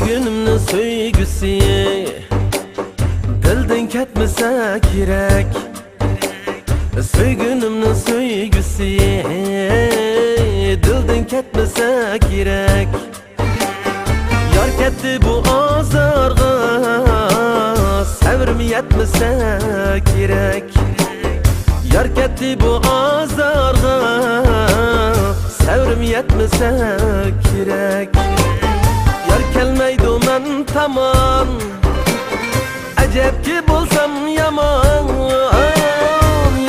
Söygünümnün söygüsü dilden ketmese gerek. Söygünümnün söygüsü dilden ketmese gerek. Yar ketdi bu azarga sabrim yetmese gerek. Yar ketdi bu azarga sabrim yetmese gerek. Yar kelmeydi men tamam, acep ki bulsam yaman.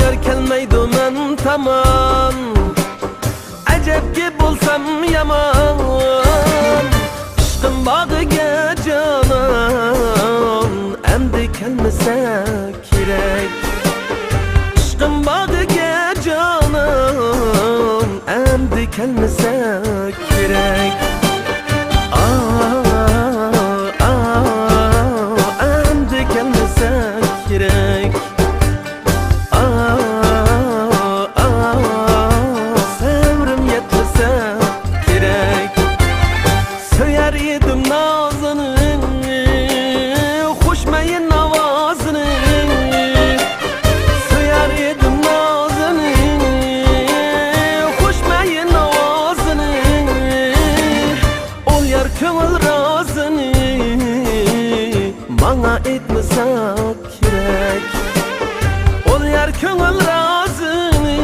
Yar kelmeydi men tamam, acep ki bulsam yaman. Işkın bağıga canan, emdi kelmese gerek. Işkın bağıga canan, emdi kelmese gerek. Emdi kelmese gerek. Sevrim yetmese gerek. Söyler yedim nazını, hoşmayın avazını. Söyler yedim nazını, hoşmayın avazını. Ol yar kömül razını, bana etmese gerek. Ol yar kömül razını,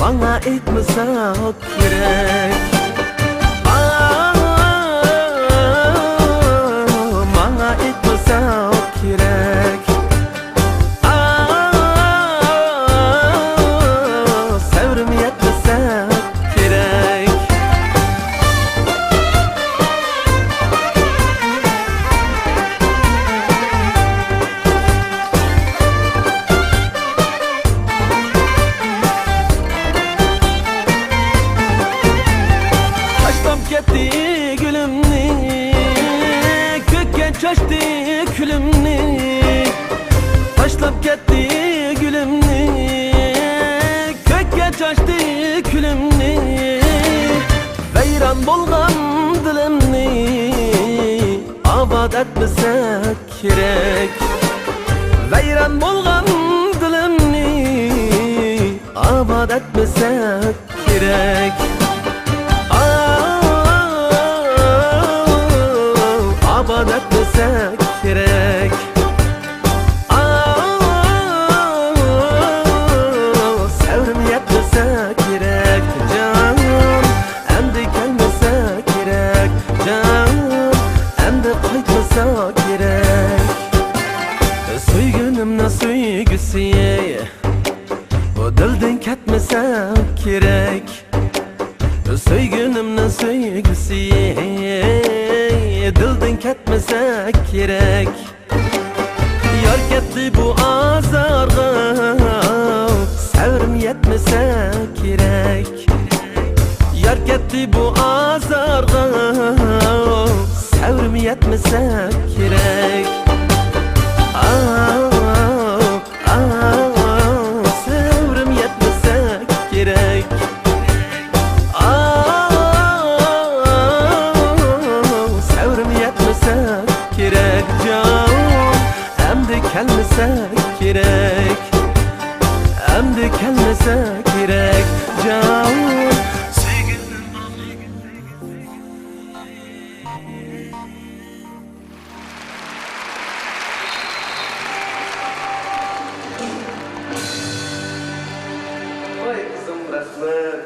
bana etmese gerek. Bana etmese gerek. Sevrim yetmese gerek. Taşlap gitti gülümni, kökке çaştı külümni. Taşlap gitti gülümni, kökke çaştı külümni. Veyran bolgan dilimni, abad etmese gerek. Veyran bolgan dilimni, abad etmese gerek. Abad etmese gerek. Sevrim yetmese gerek. Can emdi gelmese gerek. Can emdi qaytmasa gerek. Söygünümne söygüsü o dilden ketmese gerek. Söygünümne söygüsü dilden ketmese gerek. Yar ketdi bu azarga sevrim yetmese gerek. Yar ketdi bu azarga sevrim yetmese gerek. Sevrim yetmese gerek. Sevrim yetmese gerek. Can emdi kelmese gerek. Emdi kelmese gerek. Can Vay kızım resmen.